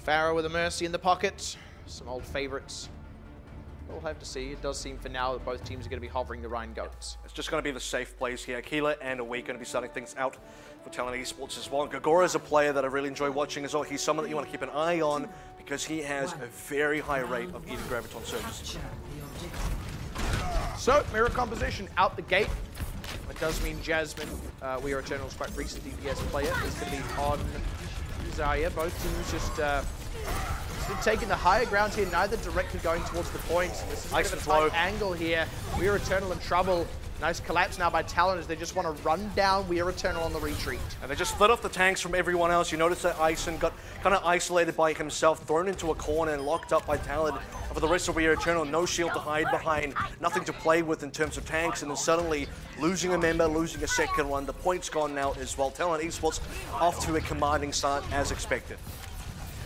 Pharaoh with a Mercy in the pocket. Some old favorites. We'll have to see. It does seem for now that both teams are going to be hovering the Rhine Goats. It's just going to be the safe plays here. Aquila and Away going to be starting things out for Talon Esports as well. Gagora is a player that I really enjoy watching as well. He's someone that you want to keep an eye on because he has a very high rate of eating Graviton surges. So, mirror composition out the gate. It does mean Jasmine, We Are Eternal's quite recent DPS player, is going to be on Zaya. Both teams just taking the higher ground here, neither directly going towards the points. This is a bit of a tight angle here. We Are Eternal in trouble. Nice collapse now by Talon as they just want to run down We Are Eternal on the retreat. And they just split off the tanks from everyone else. You notice that Ison got kind of isolated by himself, thrown into a corner and locked up by Talon. And for the rest of We Are Eternal, no shield to hide behind, nothing to play with in terms of tanks, and then suddenly losing a member, losing a second one. The point's gone now as well. Talon Esports off to a commanding start as expected.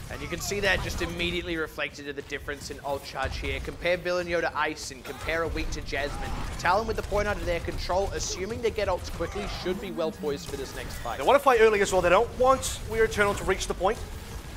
And you can see that just immediately reflected in the difference in ult charge here. Compare Villeneuve to Ison, compare a weak to Jasmine. Talon with the point under their control, assuming they get ults quickly, should be well poised for this next fight. They want to fight early as well. They don't want We Are Eternal to reach the point.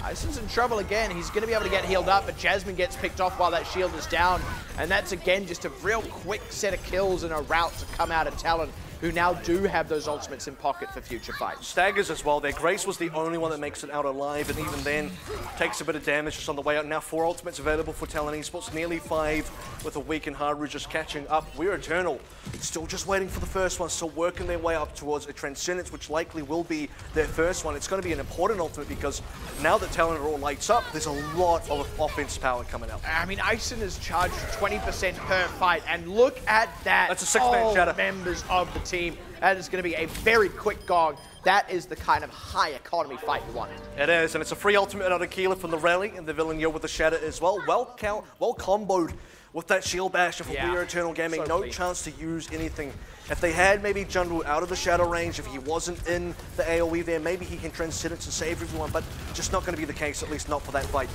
Ison's in trouble again. He's going to be able to get healed up, but Jasmine gets picked off while that shield is down. And that's, again, just a real quick set of kills and a route to come out of Talon, who now do have those ultimates in pocket for future fights. Staggers as well. Their Grace was the only one that makes it out alive, and even then takes a bit of damage just on the way out. Now 4 ultimates available for Talon Esports, nearly 5 with a weak and Haru just catching up. We're Eternal, still just waiting for the first one, still working their way up towards a Transcendence, which likely will be their first one. It's going to be an important ultimate because now that Talon are all lights up, there's a lot of offense power coming out. I mean, Ison is charged 20% per fight, and look at that. That's a 6-man shatter. Members of the team. That is going to be a very quick gong. That is the kind of high economy fight you want. It is, and it's a free ultimate out of Aquila from the rally, and the Villeneuve with the shatter as well. Well comboed with that shield bash for We Are Eternal Gaming. No chance to use anything. If they had maybe Jundu out of the shadow range, if he wasn't in the AoE there, maybe he can Transcendence and save everyone, but just not going to be the case, at least not for that fight.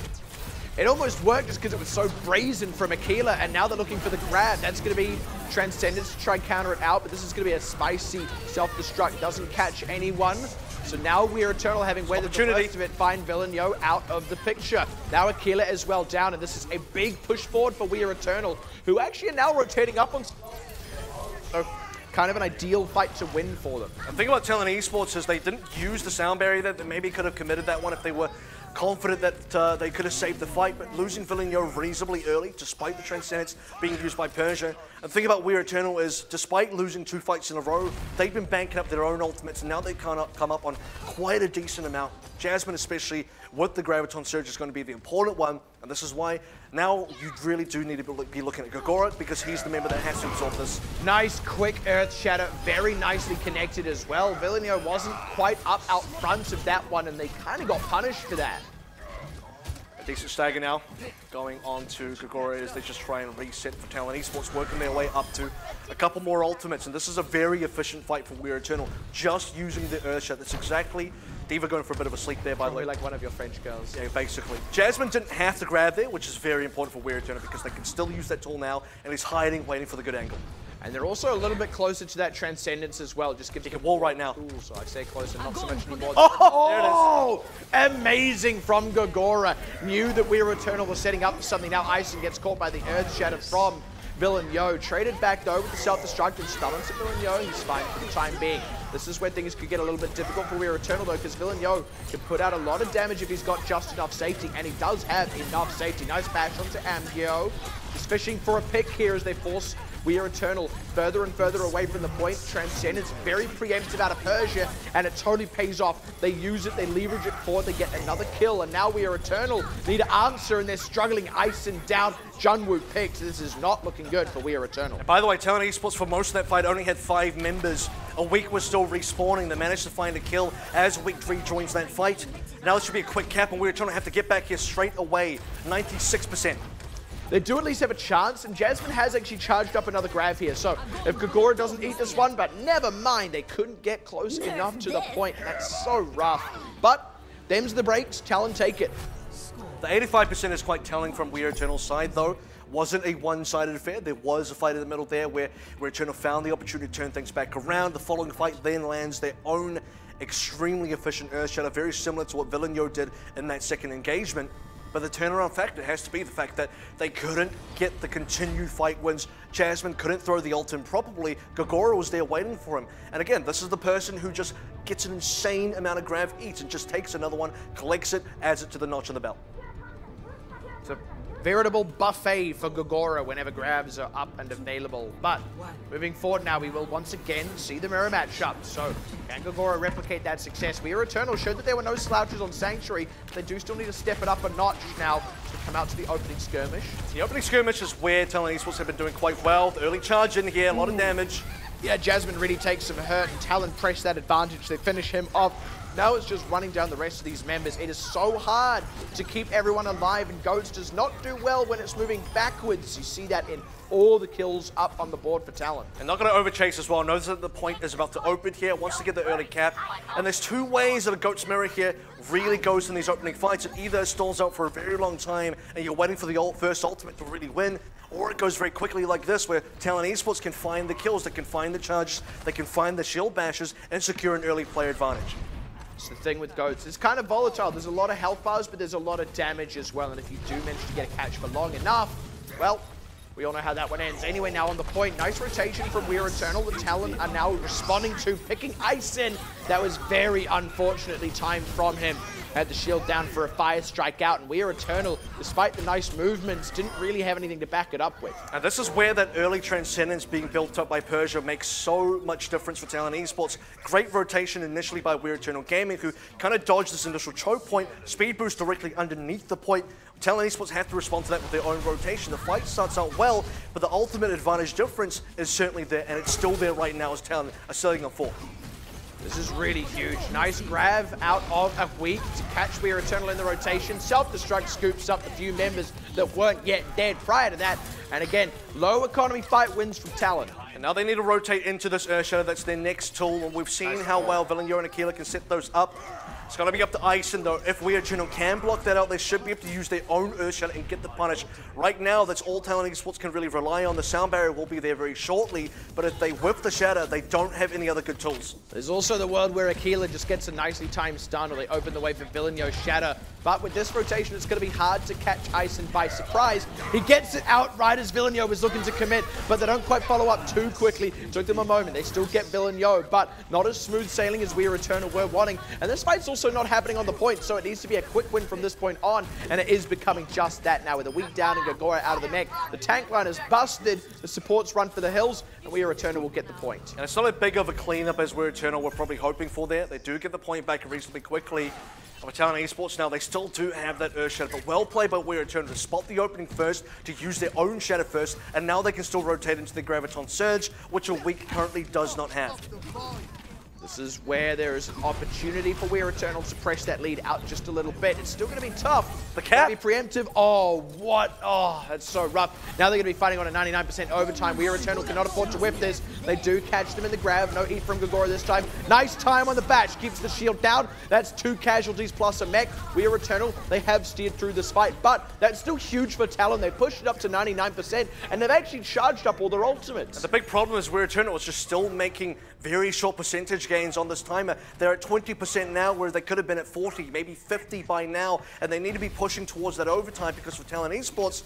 It almost worked just because it was so brazen from Aquila, and now they're looking for the grab. That's going to be Transcendence to try and counter it out, but this is going to be a spicy self-destruct. Doesn't catch anyone. So now We Are Eternal having weathered the worst of it, find Villeneuve out of the picture. Now Aquila as well down, and this is a big push forward for We Are Eternal, who actually are now rotating up on... So, kind of an ideal fight to win for them. The thing about Talon Esports is they didn't use the sound barrier there. They maybe could have committed that one if they were confident that they could have saved the fight, but losing Villeneuve reasonably early, despite the Transcendence being used by Persia. And the thing about We Are Eternal is, despite losing 2 fights in a row, they've been banking up their own ultimates, and now they come up on quite a decent amount. Jasmine, especially with the Graviton Surge, is going to be the important one, and this is why now you really do need to be looking at Gagora, because he's the member that has to absorb this. Nice, quick Earth Shatter, very nicely connected as well. Villeneuve wasn't quite up out front of that one, and they kind of got punished for that. A decent stagger now, going on to Gagora as they just try and reset for Talon Esports, working their way up to a couple more ultimates, and this is a very efficient fight for We Are Eternal, just using the Earth Shot. That's exactly Diva going for a bit of a sleep there, by the way. Like one of your French girls. Yeah, basically. Jasmine didn't have to grab there, which is very important for We Are Eternal because they can still use that tool now, and he's hiding, waiting for the good angle. And they're also a little bit closer to that Transcendence as well. Just gives a wall right now. Ooh, so I say closer, not so much anymore. Oh, there it is. Amazing from Gagora. Knew that We Are Eternal was setting up for something. Now Ison gets caught by the Earth Shatter from Villeneuve. Traded back though with the self-destruct and stunned to Villeneuve. He's fine for the time being. This is where things could get a little bit difficult for We Are Eternal though, because Villeneuve can put out a lot of damage if he's got just enough safety, and he does have enough safety. Nice bash onto Ambio. Just fishing for a pick here as they force We Are Eternal further and further away from the point. Transcendence very preemptive out of Persia, and it totally pays off. They use it, they leverage it forward, they get another kill, and now We Are Eternal need to answer, and they're struggling. Ison down, Junwoo picked. This is not looking good for We Are Eternal. And by the way, Talon Esports for most of that fight only had 5 members. A week was still respawning. They managed to find a kill as Week 3 joins that fight. Now it should be a quick cap, and We Are Eternal have to get back here straight away. 96%. They do at least have a chance, and Jasmine has actually charged up another grab here. So if Gagora doesn't eat this one, but never mind, they couldn't get close enough to the point. That's so rough. But them's the breaks. Talon take it. The 85% is quite telling from We Are Eternal's side, though. Wasn't a one-sided affair. There was a fight in the middle there where Eternal found the opportunity to turn things back around. The following fight then lands their own extremely efficient Earth Shatter, very similar to what Villeneuve did in that second engagement. But the turnaround factor has to be the fact that they couldn't get the continued fight wins. Jasmine couldn't throw the ult in properly. Gogora was there waiting for him. And again, this is the person who just gets an insane amount of grav eats and just takes another one, collects it, adds it to the notch on the belt. It's a veritable buffet for Gogora whenever grabs are up and available. But moving forward now, we will once again see the mirror matchup. So can Gogora replicate that success? We are Eternal showed that there were no slouches on Sanctuary. They do still need to step it up a notch now to come out to the opening skirmish. The opening skirmish is where Talon Esports have been doing quite well. The early charge in here, a lot of damage. Yeah, Jasmine really takes some hurt, and Talon press that advantage. They finish him off. Now it's just running down the rest of these members. It is so hard to keep everyone alive, and Goats does not do well when it's moving backwards. You see that in all the kills up on the board for Talon. And not going to overchase as well. Knows that the point is about to open here, wants to get the early cap. And there's two ways that a Goats mirror here really goes in these opening fights. It either stalls out for a very long time and you're waiting for the first ultimate to really win, or it goes very quickly like this, where Talon Esports can find the kills, they can find the charges, they can find the shield bashes and secure an early player advantage. It's the thing with Goats. It's kind of volatile. There's a lot of health bars, but there's a lot of damage as well. And if you do manage to get a catch for long enough, well, we all know how that one ends. Anyway, now on the point, nice rotation from We're Eternal. The Talon are now responding to picking Ice in. That was very unfortunately timed from him. Had the shield down for a fire strike out, and We're Eternal, despite the nice movements, didn't really have anything to back it up with. And this is where that early transcendence being built up by Persia makes so much difference for Talon Esports. Great rotation initially by We're Eternal Gaming, who kind of dodged this initial choke point, speed boost directly underneath the point. Talon Esports have to respond to that with their own rotation. The fight starts out well, but the ultimate advantage difference is certainly there, and it's still there right now as Talon are selling on 4. This is really huge. Nice grab out of a week to catch We're Eternal in the rotation. Self-destruct scoops up a few members that weren't yet dead prior to that. And again, low economy fight wins from Talon. And now they need to rotate into this Earth Shatter. That's their next tool. And we've seen how well Villeneuve and Aquila can set those up. It's going to be up to Ison, though. If We're Eternal can block that out, they should be able to use their own Earth Shatter and get the punish. Right now, that's all Talon Esports can really rely on. The sound barrier will be there very shortly, but if they whip the Shatter, they don't have any other good tools. There's also the world where Aquila just gets a nicely timed stun, or they open the way for Villeneuve's Shatter. But with this rotation, it's going to be hard to catch Ison by surprise. He gets it out right as Villeneuve is looking to commit, but they don't quite follow up too quickly. Took them a moment. They still get Villeneuve, but not as smooth sailing as We're Eternal were wanting. And this fight's also not happening on the point, so it needs to be a quick win from this point on, and it is becoming just that now with a weak down and Gogora out of the mech. The tank line is busted, the supports run for the hills, and We're Eternal will get the point. And it's not as big of a cleanup as We're Eternal were probably hoping for there. They do get the point back reasonably quickly. But Talon Esports now, they still do have that Earth Shatter, but well played by We're Eternal to spot the opening first, to use their own Shatter first, and now they can still rotate into the Graviton Surge, which a weak currently does not have. This is where there is an opportunity for We're Eternal to press that lead out just a little bit. It's still going to be tough. The cap. Be preemptive. Oh, what? Oh, that's so rough. Now they're going to be fighting on a 99% overtime. We're Eternal cannot afford to whip this. They do catch them in the grab. No heat from Gogora this time. Nice time on the batch. Keeps the shield down. That's 2 casualties plus a mech. We're Eternal, they have steered through this fight, but that's still huge for Talon. They pushed it up to 99%, and they've actually charged up all their ultimates. And the big problem is We're Eternal is just still making very short percentage gains on this timer. They're at 20% now, where they could have been at 40, maybe 50 by now, and they need to be pushing towards that overtime, because for Talon Esports,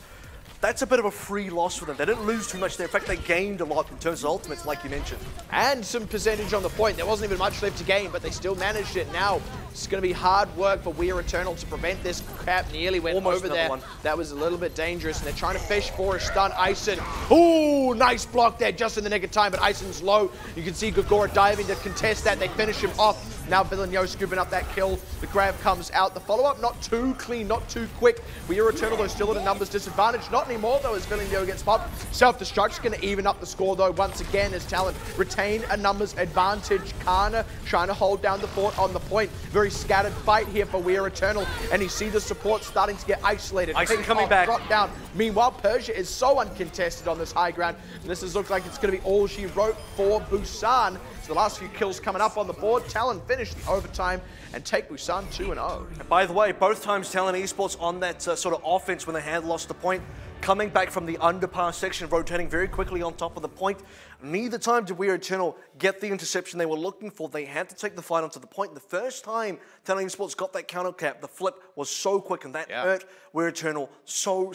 that's a bit of a free loss for them. They didn't lose too much there. In fact, they gained a lot in terms of ultimates, like you mentioned. And some percentage on the point. There wasn't even much left to gain, but they still managed it. Now, it's going to be hard work for We're Eternal to prevent this. Cap nearly went Almost over there. one. That was a little bit dangerous, and they're trying to fish for a stun. Ison, ooh, nice block there just in the nick of time, but Ison's low. You can see Gogora diving to contest that. They finish him off. Now Villeneuve scooping up that kill. The grab comes out. The follow-up not too clean, not too quick. We're Eternal, though, still at a numbers disadvantage. Not anymore, though, as Villeneuve gets popped. Self-destruct's going to even up the score, though, once again, as Talon retain a numbers advantage. Kana trying to hold down the fort on the point. Very scattered fight here for We're Eternal, and you see the support starting to get isolated. Ison coming back. Drop down. Meanwhile, Persia is so uncontested on this high ground, and this looks like it's going to be all she wrote for Busan. So the last few kills coming up on the board. Talon finish the overtime and take Busan 2-0. And by the way, both times Talon Esports on that sort of offense when they had lost the point, coming back from the underpass section, rotating very quickly on top of the point. Neither time did We Are Eternal get the interception they were looking for. They had to take the fight onto the point. The first time Talon Esports got that counter cap, the flip was so quick, and that hurt We Are Eternal so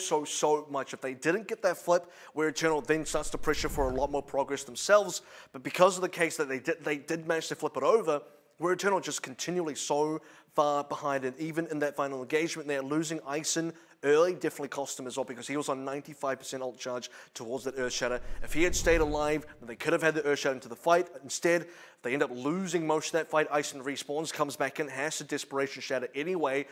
much. If they didn't get that flip, We Are Eternal then starts to pressure for a lot more progress themselves. But because of the case that they did manage to flip it over, We Are Eternal just continually so far behind, and even in that final engagement, they're losing Ison early definitely cost him as well, because he was on 95% ult charge towards that Earth Shatter. If he had stayed alive, then they could have had the Earth Shatter into the fight. Instead, they end up losing most of that fight. Ison respawns, comes back in, has the Desperation Shatter anyway.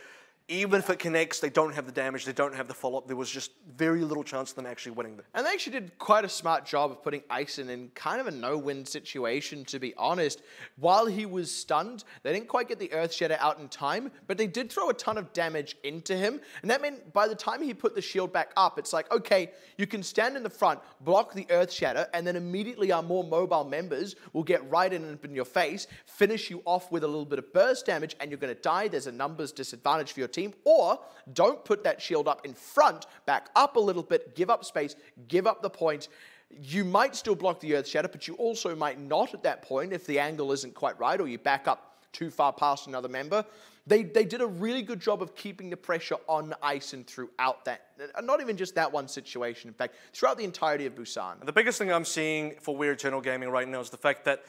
Even if it connects, they don't have the damage, they don't have the follow-up. There was just very little chance of them actually winning them. And they actually did quite a smart job of putting Ison in kind of a no-win situation, to be honest. While he was stunned, they didn't quite get the Earth Shatter out in time, but they did throw a ton of damage into him. And that meant by the time he put the shield back up, it's like, okay, you can stand in the front, block the Earth Shatter, and then immediately our more mobile members will get right in your face, finish you off with a little bit of burst damage, and you're going to die. There's a numbers disadvantage for your team. Or don't put that shield up in front, back up a little bit, give up space, give up the point. You might still block the Earth Shatter, but you also might not at that point if the angle isn't quite right, or you back up too far past another member. They did a really good job of keeping the pressure on Ison throughout that, not even just that one situation, in fact, throughout the entirety of Busan. And the biggest thing I'm seeing for We Are Eternal Gaming right now is the fact that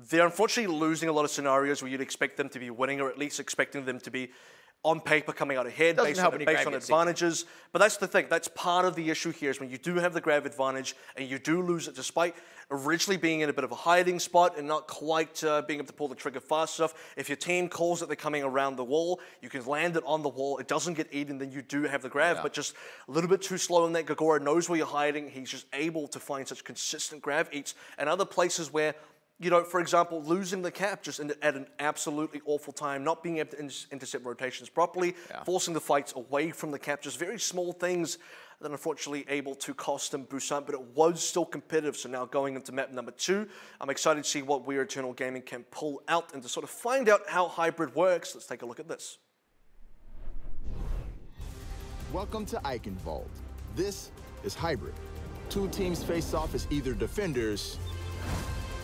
they're unfortunately losing a lot of scenarios where you'd expect them to be winning, or at least expecting them to be on paper coming out ahead based on advantages. But that's the thing. That's part of the issue here, is when you do have the grab advantage and you do lose it despite originally being in a bit of a hiding spot and not quite being able to pull the trigger fast enough. If your team calls that they're coming around the wall, you can land it on the wall. It doesn't get eaten, then you do have the grab, but just a little bit too slow in that. Gagora knows where you're hiding. He's just able to find such consistent grab eats. And other places where, you know, for example, losing the cap just at an absolutely awful time, not being able to intercept rotations properly, forcing the fights away from the cap, just very small things that unfortunately able to cost them Busan, but it was still competitive. So now going into map number 2, I'm excited to see what We Are Eternal Gaming can pull out and to sort of find out how hybrid works. Let's take a look at this. Welcome to Eichenwald. This is hybrid. Two teams face off as either defenders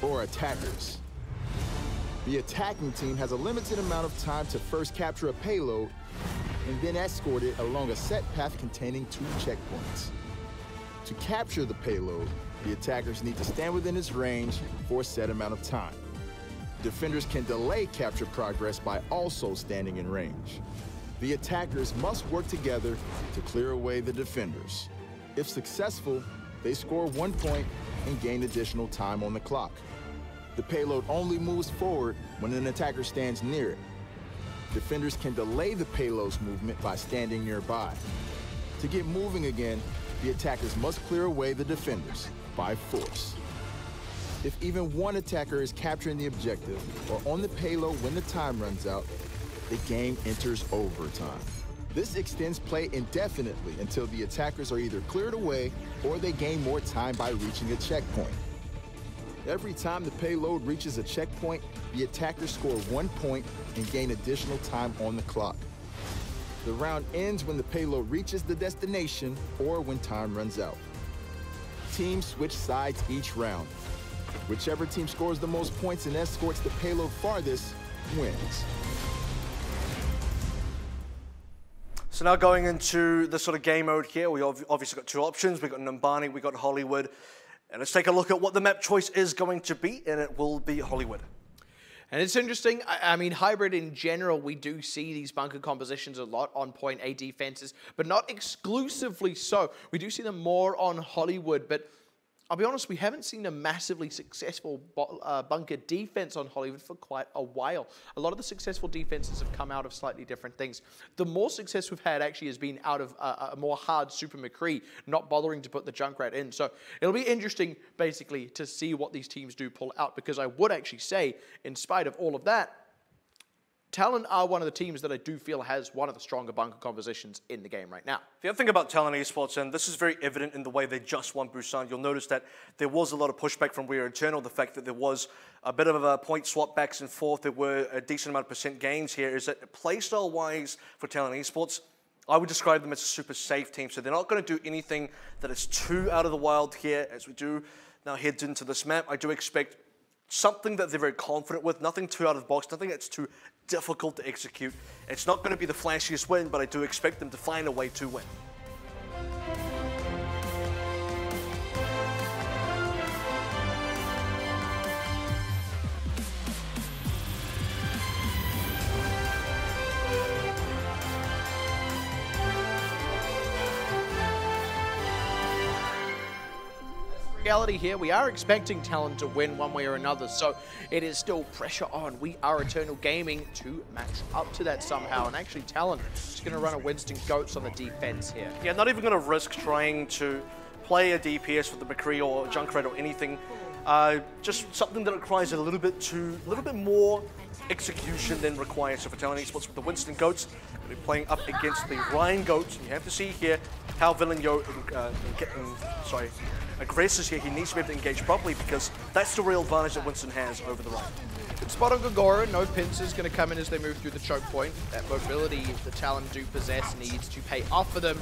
or attackers. The attacking team has a limited amount of time to first capture a payload and then escort it along a set path containing 2 checkpoints. To capture the payload, the attackers need to stand within its range for a set amount of time. Defenders can delay capture progress by also standing in range. The attackers must work together to clear away the defenders. If successful, they score 1 point and gain additional time on the clock. The payload only moves forward when an attacker stands near it. Defenders can delay the payload's movement by standing nearby. To get moving again, the attackers must clear away the defenders by force. If even one attacker is capturing the objective or on the payload when the time runs out, the game enters overtime. This extends play indefinitely until the attackers are either cleared away or they gain more time by reaching a checkpoint. Every time the payload reaches a checkpoint, the attackers score 1 point and gain additional time on the clock. The round ends when the payload reaches the destination or when time runs out. Teams switch sides each round. Whichever team scores the most points and escorts the payload farthest wins. So now going into the sort of game mode here, we obviously got 2 options. We've got Numbani, we've got Hollywood. And let's take a look at what the map choice is going to be, and it will be Hollywood. And it's interesting. I mean, hybrid in general, we do see these bunker compositions a lot on point A defenses, but not exclusively so. We do see them more on Hollywood, but I'll be honest, we haven't seen a massively successful bunker defense on Hollywood for quite a while. A lot of the successful defenses have come out of slightly different things. The more success we've had actually has been out of a more hard Super McCree, not bothering to put the Junkrat in. So it'll be interesting, basically, to see what these teams do pull out, because I would actually say, in spite of all of that, Talon are one of the teams that I do feel has one of the stronger bunker compositions in the game right now. The other thing about Talon Esports, and this is very evident in the way they just won Busan, you'll notice that there was a lot of pushback from We Are Eternal. The fact that there was a bit of a point swap backs and forth, there were a decent amount of percent gains here, is that playstyle-wise for Talon Esports, I would describe them as a super safe team. So they're not going to do anything that is too out of the wild here as we do now head into this map. I do expect something that they're very confident with, nothing too out of the box, nothing that's too difficult to execute. It's not going to be the flashiest win, but I do expect them to find a way to win. Reality here, we are expecting Talon to win one way or another, so it is still pressure on. We are Eternal Gaming to match up to that somehow, and actually Talon is going to run a Winston Goats on the defense here. Yeah, not even going to risk trying to play a DPS with the McCree or Junkrat or anything. Just something that requires a little bit more execution than required. So for Talon Esports with the Winston Goats, we're playing up against the Ryan Goats. You have to see here how Villeneuve aggresses here. He needs to be able to engage properly because that's the real advantage that Winston has over the Ryan. Good spot on Gogora. No pincers going to come in as they move through the choke point. That mobility the Talon do possess needs to pay off for them,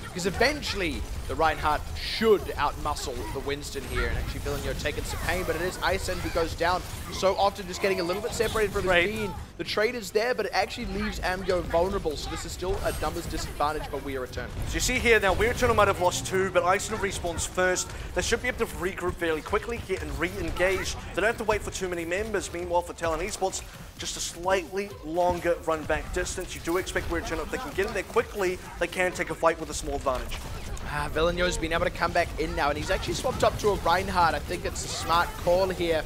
because eventually the Reinhardt should outmuscle the Winston here. And actually Villeneuve taking some pain, but it is Ison who goes down. So often just getting a little bit separated from his team. The trade is there, but it actually leaves Amgo vulnerable. So this is still a numbers disadvantage for We Are Eternal. So you see here now, We Are Eternal might have lost 2, but Ison respawns first. They should be able to regroup fairly quickly here and re-engage. They don't have to wait for too many members. Meanwhile, for Talon Esports, just a slightly longer run back distance. You do expect We Are Eternal, if they can get in there quickly, they can take a fight with a small advantage. Villeneuve's been able to come back in now, and he's actually swapped up to a Reinhardt. I think it's a smart call here.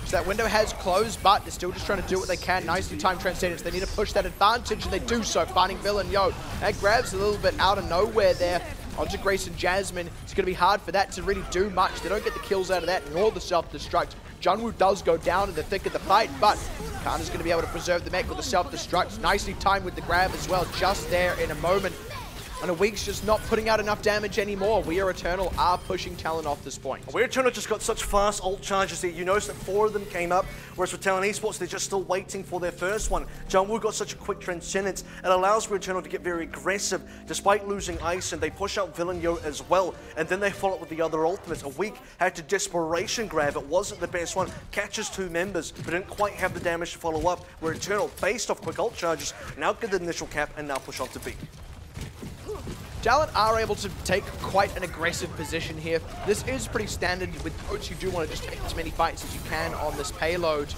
So that window has closed, but they're still just trying to do what they can. Nicely timed Transcendence. They need to push that advantage, and they do so, finding Villeneuve. That grabs a little bit out of nowhere there onto Grace and Jasmine. It's going to be hard for that to really do much. They don't get the kills out of that, nor the self-destruct. Junwoo does go down in the thick of the fight, but Khan is going to be able to preserve the mech with the self-destruct. Nicely timed with the grab as well, just there in a moment. And Week's just not putting out enough damage anymore. We Are Eternal are pushing Talon off this point. We Are Eternal just got such fast ult charges that you notice that 4 of them came up, whereas for Talon Esports, they're just still waiting for their first one. Junwoo got such a quick Transcendence. It allows We Are Eternal to get very aggressive. Despite losing Ice, and they push out Villeneuve as well, and then they follow up with the other ultimates. A Week had to desperation grab. It wasn't the best one. Catches 2 members, but didn't quite have the damage to follow up. We Are Eternal, based off quick ult charges, now get the initial cap and now push on to B. Talon are able to take quite an aggressive position here. This is pretty standard with Goats. You do want to just take as many fights as you can on this payload.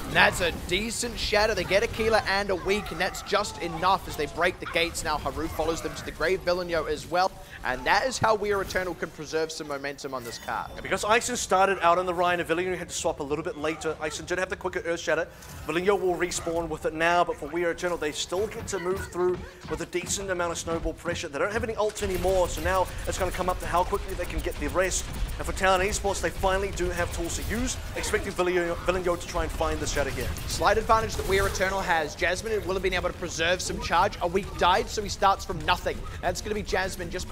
And that's a decent shatter. They get a Keeler and a Weak, and that's just enough as they break the gates. Now Haru follows them to the grave, Villeneuve as well. And that is how We Are Eternal can preserve some momentum on this card. Yeah, because Ison started out on the Ryan and Villeneuve had to swap a little bit later. Ison did have the quicker Earth Shatter. Villeneuve will respawn with it now, but for We Are Eternal, they still get to move through with a decent amount of snowball pressure. They don't have any ult anymore, so now it's going to come up to how quickly they can get the rest. And for Talon Esports, they finally do have tools to use, expecting Villeneuve to try and find the shatter here. Slight advantage that We Are Eternal has. Jasmine will have been able to preserve some charge. A Weak died, so he starts from nothing. That's going to be Jasmine just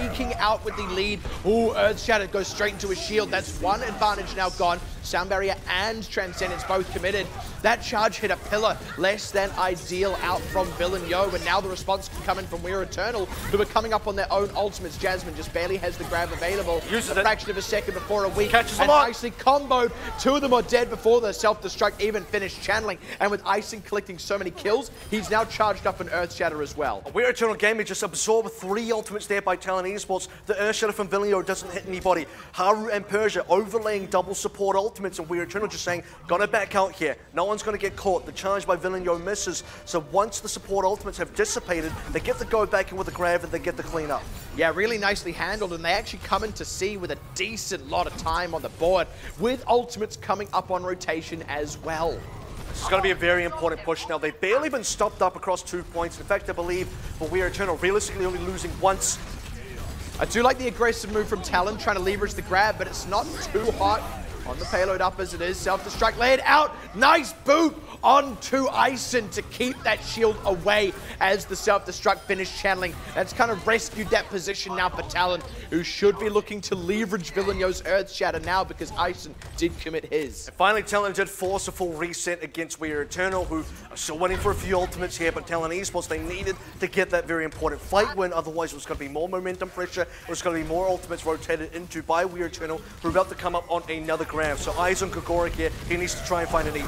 eking out with the lead. Ooh, Earth Shatter goes straight into his shield. That's one advantage now gone. Sound Barrier and Transcendence both committed. That charge hit a pillar. Less than ideal out from Villeneuve, and now the response can come in from We Are Eternal, who are coming up on their own ultimates. Jasmine just barely has the grab available. Uses a fraction of a second before a Weak. Catches and a lot. nicely comboed. 2 of them are dead before the self-destruct even finished channeling. And with Ison collecting so many kills, he's now charged up an Earth Shatter as well. We Are Eternal Gaming just absorbed 3 ultimates there by Talon Esports. The Earth Shatter from Villeneuve doesn't hit anybody. Haru and Persia overlaying double support ultimates, and We Are Eternal just saying, gotta back out here. No one's gonna get caught. The charge by Villeneuve misses. So once the support ultimates have dissipated, they get the go back in with the grab and they get the clean up. Yeah, really nicely handled, and they actually come into C with a decent lot of time on the board, with ultimates coming up on rotation as well. This is going to be a very important push now. They've barely been stopped up across 2 points. In fact, I believe for We Are Eternal, realistically only losing once. I do like the aggressive move from Talon, trying to leverage the grab, but it's not too hot on the payload up as it is. Self-destruct laid out. Nice boot onto Ison to keep that shield away as the self-destruct finished channeling. That's kind of rescued that position now for Talon, who should be looking to leverage Villeneuve's Earth Shatter now because Ison did commit his. And finally, Talon did force a full reset against We Are Eternal, who are still waiting for a few ultimates here, but Talon Esports, they needed to get that very important fight win, otherwise it was going to be more momentum pressure, it was going to be more ultimates rotated into by We Are Eternal, who are about to come up on another grab. So eyes on Gogoric here, he needs to try and find an E.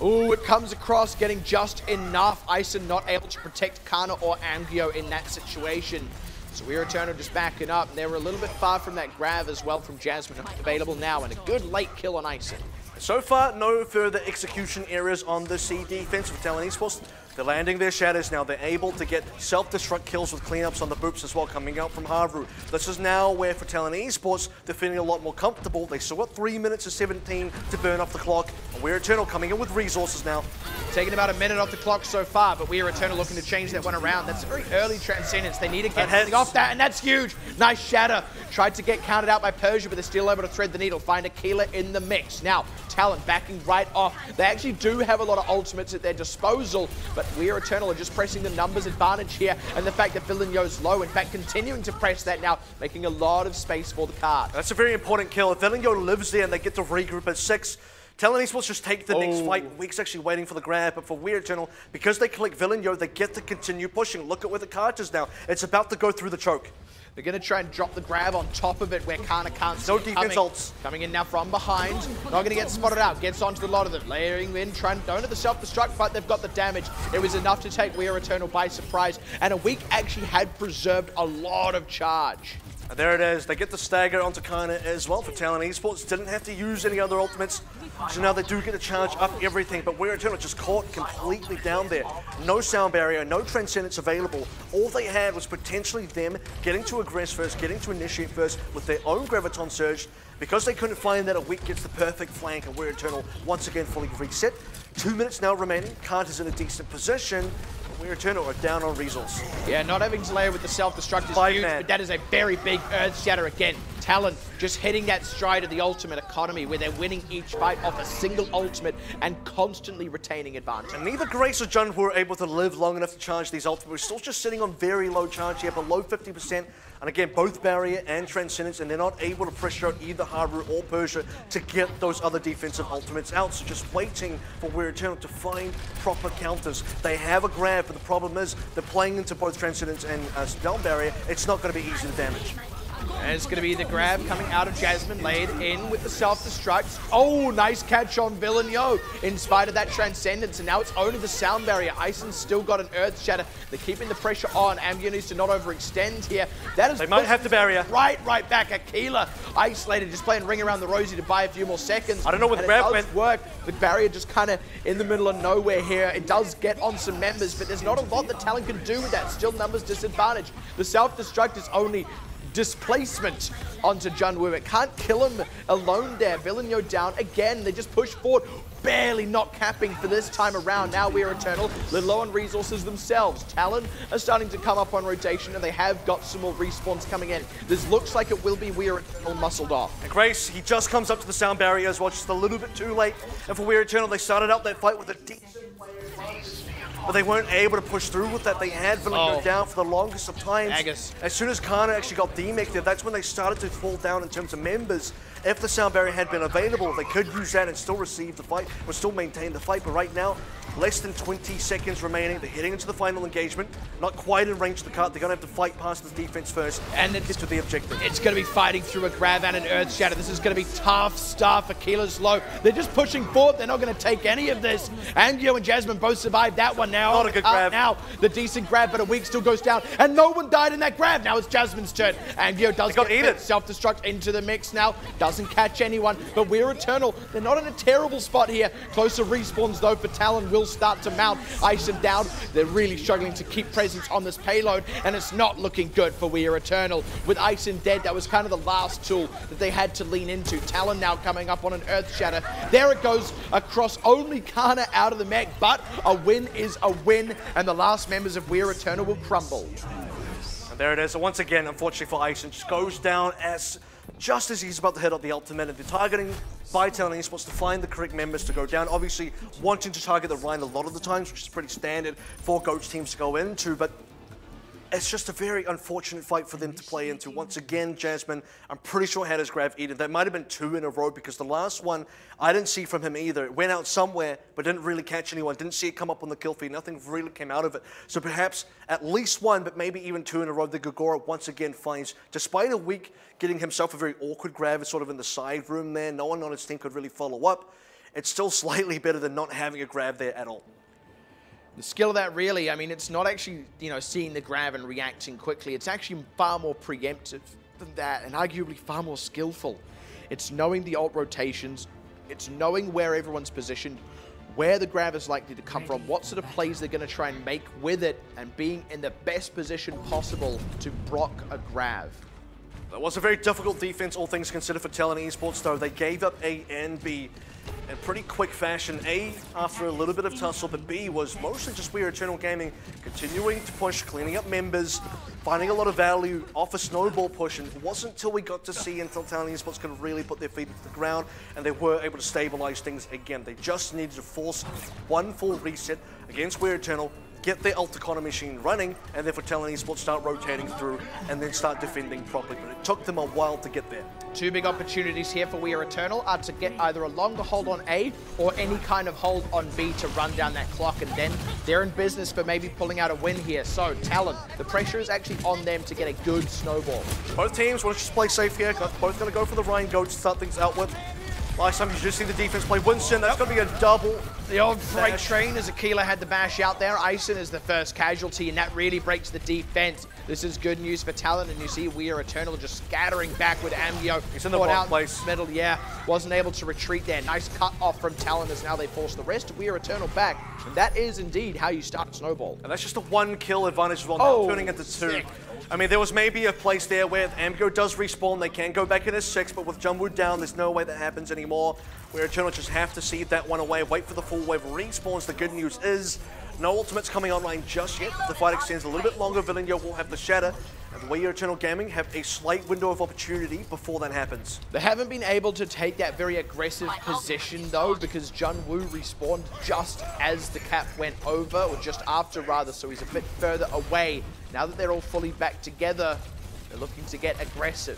Ooh, it comes across getting just enough. Ison not able to protect Kana or Angio in that situation. So We Are Eternal just backing up. And they were a little bit far from that grab as well from Jasmine, available now, and a good late kill on Ison. So far, no further execution errors on the C defense for Talon Esports. They're landing their shatters now. They're able to get self-destruct kills with cleanups on the boops as well, coming out from Haru. This is now where, for Talon Esports, they're feeling a lot more comfortable. They still got 3 minutes of 17 to burn off the clock. And We Are Eternal coming in with resources now. Taking about a minute off the clock so far, but We Are Eternal looking to change that one around. That's a very early Transcendence. They need to get something off that, and that's huge. Nice shatter. Tried to get counted out by Persia, but they're still able to thread the needle. Find Aquila in the mix. Now, Talon backing right off. They actually do have a lot of ultimates at their disposal, but We Are Eternal are just pressing the numbers advantage here, and the fact that Villeneuve's low, in fact, continuing to press that now, making a lot of space for the card. That's a very important kill. If Villeneuve lives there and they get to regroup at 6, Talon Esports just take the next fight. Week's actually waiting for the grab, but for We Are Eternal, because they click Villeneuve, they get to continue pushing. Look at where the card is now. It's about to go through the choke. They're going to try and drop the grab on top of it where Kana can't see No it defense ults. Coming in now from behind. Not going to get spotted out. Gets onto the lot of them. Layering in, trying to go into the self-destruct, but they've got the damage. It was enough to take We Are Eternal by surprise. And a week actually had preserved a lot of charge. And there it is. They get the stagger onto Kana as well for Talon Esports. Didn't have to use any other ultimates. So now they do get to charge up everything, but We Are Eternal just caught completely down there. No sound barrier, no Transcendence available. All they had was potentially them getting to aggress first, getting to initiate first with their own Graviton Surge. Because they couldn't find that, a week gets the perfect flank, and We Are Eternal once again fully reset. 2 minutes now remaining. Kanta's in a decent position. We Are Eternal are down on resource. Yeah, not having to layer with the self-destruct is huge, but that is a very big Earth Shatter again. Talon just hitting that stride of the ultimate economy where they're winning each fight off a single ultimate and constantly retaining advantage. And neither Grace or Jun were able to live long enough to charge these ultimates. We're still just sitting on very low charge here, below 50%. And again, both Barrier and Transcendence, and they're not able to pressure out either Haru or Persia to get those other defensive ultimates out. So just waiting for We Are Eternal to find proper counters. They have a grab, but the problem is they're playing into both Transcendence and Down Barrier. It's not going to be easy to damage. And it's going to be the grab coming out of Jasmine, laid in with the self-destruct. Oh, nice catch on Villeneuve in spite of that Transcendence. And now it's only the sound barrier. Ison's still got an Earth Shatter. They're keeping the pressure on. Ambien needs to not overextend here. That is they might have the barrier. Right back. Aquila isolated, just playing Ring Around the Rosie to buy a few more seconds. I don't know where the grab went. Work. The barrier just kind of in the middle of nowhere here. It does get on some members, but there's not a lot that Talon can do with that. Still numbers disadvantage. The self-destruct is only displacement onto Junwoo. It can't kill him alone there. Villeneuve down again. They just push forward, barely not capping for this time around. Now We Are Eternal, little low on resources themselves. Talon are starting to come up on rotation, and they have got some more respawns coming in. This looks like it will be We Are Eternal muscled off. And Grace, he just comes up to the sound barrier as well, just a little bit too late. And for We Are Eternal, they started out that fight with a decent player advantage, but they weren't able to push through with that. They had Villeneuve down for the longest of times. Agus. As soon as Kana actually got demected, that's when they started to fall down in terms of members. If the sound barrier had been available, they could use that and still receive the fight, or still maintain the fight. But right now, less than 20 seconds remaining. They're heading into the final engagement. Not quite in range of the card. They're going to have to fight past the defense first and then get to the objective. It's going to be fighting through a grab and an Earth Shatter. This is going to be tough stuff. Aquila's low. They're just pushing forward. They're not going to take any of this. Angio and Jasmine both survived that one now. Not a good grab. Now, the decent grab, but a week still goes down. And no one died in that grab. Now it's Jasmine's turn. Angio does get self-destruct into the mix now. Doesn't catch anyone, but We Are Eternal. They're not in a terrible spot here. Closer respawns, though, for Talon will start to mount. Ison down. They're really struggling to keep presence on this payload, and it's not looking good for We Are Eternal. With Ison dead, that was kind of the last tool that they had to lean into. Talon now coming up on an Earth Shatter. There it goes across only Kana out of the mech, but a win is a win, and the last members of We Are Eternal will crumble. And there it is. So once again, unfortunately for Ison, just goes down as just as he's about to hit up the ultimate, and they're targeting by Talon Esports to find the correct members to go down. Obviously, wanting to target the Rhine a lot of the times, which is pretty standard for GOATS teams to go into, but it's just a very unfortunate fight for them to play into. Once again, Jasmine, I'm pretty sure had his grab eaten. That might have been 2 in a row because the last one I didn't see from him either. It went out somewhere, but didn't really catch anyone. Didn't see it come up on the kill feed. Nothing really came out of it. So perhaps at least 1, but maybe even 2 in a row, the Gogora once again finds, despite a week getting himself a very awkward grab, sort of in the side room there, no one on his team could really follow up. It's still slightly better than not having a grab there at all. The skill of that really, I mean, it's not actually, seeing the grab and reacting quickly. It's actually far more preemptive than that and arguably far more skillful. It's knowing the ult rotations. It's knowing where everyone's positioned, where the grab is likely to come from, what sort of plays they're going to try and make with it, and being in the best position possible to block a grab. That was a very difficult defense, all things considered, for Talon Esports, though. They gave up A and B in pretty quick fashion. A, after a little bit of tussle, but B was mostly just We Are Eternal Gaming continuing to push, cleaning up members, finding a lot of value off a snowball push, and it wasn't until we got to see until Talon Esports could really put their feet into the ground and they were able to stabilize things again. They just needed to force 1 full reset against We Are Eternal, get their ult economy machine running, and then for Talon Esports start rotating through and then start defending properly. But it took them a while to get there. 2 big opportunities here for We Are Eternal are to get either a longer hold on A or any kind of hold on B to run down that clock, and then they're in business for maybe pulling out a win here. So Talon, the pressure is actually on them to get a good snowball. Both teams want to just play safe here. Both going to go for the Rhine Goats to start things out with. Last time you just see the defense play Winston. That's going to be a double. The old freight train as Aquila had the bash out there. Ison is the first casualty, and that really breaks the defense. This is good news for Talon, and you see We Are Eternal just scattering back with Ambio. He's in the wrong place. Middle, yeah. Wasn't able to retreat there. Nice cut off from Talon as now they force the rest of We Are Eternal back. And that is indeed how you start a snowball. And that's just a 1 kill advantage as well, now turning into 2. Sick. I mean, there was maybe a place there where Ambio does respawn, they can go back in as 6, but with Jumwood down, there's no way that happens anymore. Where Eternal just have to see that one away, wait for the full wave respawns. The good news is, no ultimates coming online just yet. If the fight extends a little bit longer, Villeneuve will have the shatter. And We Are Eternal Gaming have a slight window of opportunity before that happens. They haven't been able to take that very aggressive position though, because Junwoo respawned just as the cap went over, or just after rather, so he's a bit further away. Now that they're all fully back together, they're looking to get aggressive.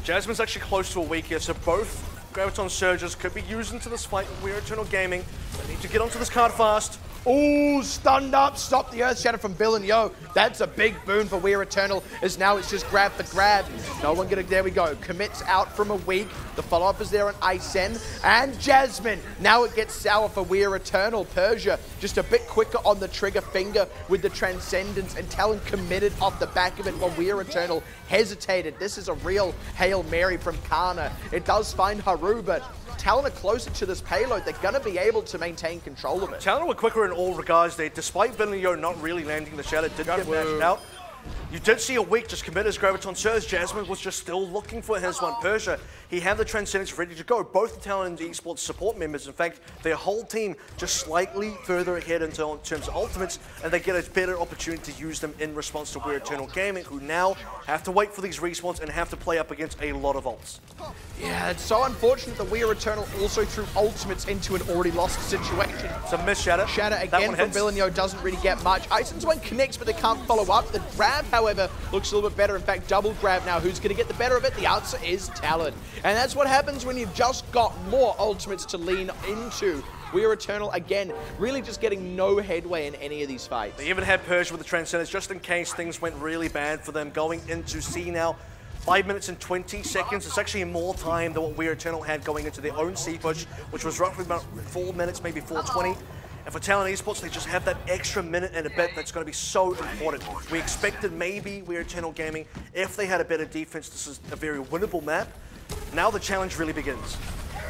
Jasmine's actually close to a week here, so both Graviton Surges could be used into this fight with We Are Eternal Gaming. They need to get onto this card fast. Ooh, stunned up, stop the Earth Shatter from Villeneuve. That's a big boon for We Are Eternal, as now it's just grab for grab. No one gonna, there we go. Commits out from a week. The follow-up is there on Isen and Jasmine. Now it gets sour for We Are Eternal. Persia just a bit quicker on the trigger finger with the Transcendence, and Talon committed off the back of it while We Are Eternal hesitated. This is a real Hail Mary from Kana. It does find Haru, but Talon are closer to this payload. They're going to be able to maintain control of it. Talon were quicker in all regards there, despite Villeneuve not really landing the shadow, did get mashed out. You did see a week just commit his Graviton Surge. Jasmine was just still looking for his one. Persia, he had the Transcendence ready to go. Both the Talon Esports support members, in fact, their whole team just slightly further ahead in terms of ultimates, and they get a better opportunity to use them in response to We Are Eternal Gaming, who now have to wait for these respawns and have to play up against a lot of ults. Yeah, it's so unfortunate that We Are Eternal also threw ultimates into an already lost situation. It's a miss shatter. Shatter again from Villeneuve doesn't really get much. Isen's one connects, but they can't follow up. The grab, however, looks a little bit better. In fact, double grab now. Who's going to get the better of it? The answer is Talon. And that's what happens when you've just got more ultimates to lean into. We Are Eternal, again, really just getting no headway in any of these fights. They even had Persia with the Transcendence just in case things went really bad for them. Going into C now. 5 minutes and 20 seconds. It's actually more time than what We Are Eternal had going into their own C push, which was roughly about 4 minutes, maybe 4:20. And for Talon Esports, they just have that extra minute and a bit that's going to be so important. We expected maybe We Are Eternal Gaming, if they had a better defense, this is a very winnable map. Now the challenge really begins.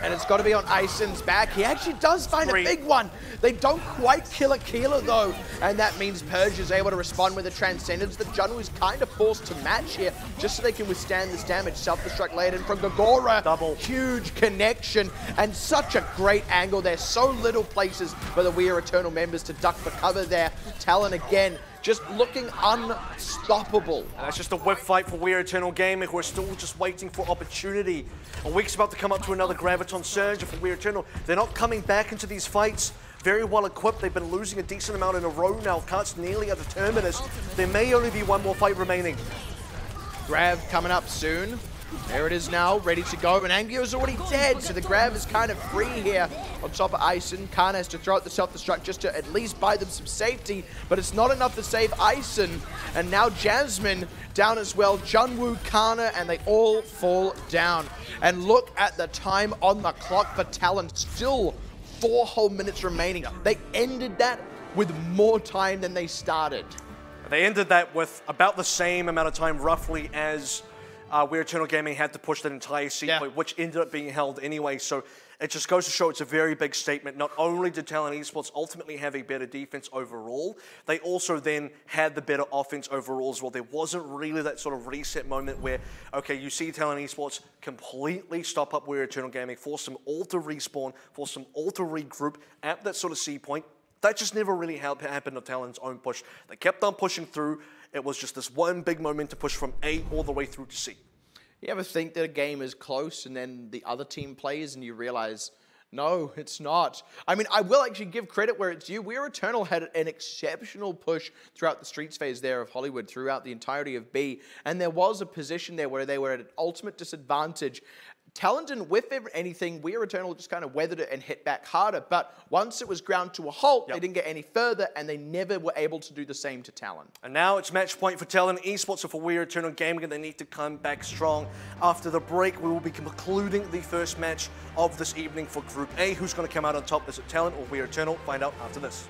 And it's got to be on Isen's back. He actually does find a big one. They don't quite kill Aquila though. And that means Persia's able to respond with a Transcendence. The Junwoo is kind of forced to match here just so they can withstand this damage. Self-destruct laid in from Gogora. Double. Huge connection and such a great angle. There's so little places for the We Are Eternal members to duck for cover there. Talon again just looking unstoppable. And that's just a whip fight for We Are Eternal Gaming, who are still just waiting for opportunity. A week's about to come up to another Graviton Surge for We Are Eternal. They're not coming back into these fights very well equipped. They've been losing a decent amount in a row now. Cart's nearly at the terminus. There may only be one more fight remaining. Grav coming up soon. There it is now, ready to go, and Angio's already dead, so the Grav is kind of free here on top of Ison. Kana has to throw out the self-destruct just to at least buy them some safety, but it's not enough to save Ison, and now Jasmine down as well, Junwoo, Kana, and they all fall down. And look at the time on the clock for Talon, still 4 whole minutes remaining. They ended that with more time than they started. They ended that with about the same amount of time, roughly, as We Are Eternal Gaming had to push that entire seat point, which ended up being held anyway. So it just goes to show it's a very big statement. Not only did Talon Esports ultimately have a better defense overall, they also then had the better offense overall as well. There wasn't really that sort of reset moment where, okay, you see Talon Esports completely stop up We Are Eternal Gaming, force them all to respawn, force them all to regroup at that sort of C point. That just never really happened on Talon's own push. They kept on pushing through. It was just this one big moment to push from A all the way through to C. You ever think that a game is close and then the other team plays and you realize, no, it's not. I mean, I will actually give credit where it's due. We Are Eternal had an exceptional push throughout the streets phase there of Hollywood, throughout the entirety of B. And there was a position there where they were at an ultimate disadvantage. Talon didn't whiff anything. We Are Eternal just kind of weathered it and hit back harder. But once it was ground to a halt, they didn't get any further, and they never were able to do the same to Talon. And now it's match point for Talon Esports, so for We Are Eternal Gaming, and they need to come back strong. After the break, we will be concluding the first match of this evening for Group A. Who's going to come out on top? Is it Talon or We Are Eternal? Find out after this.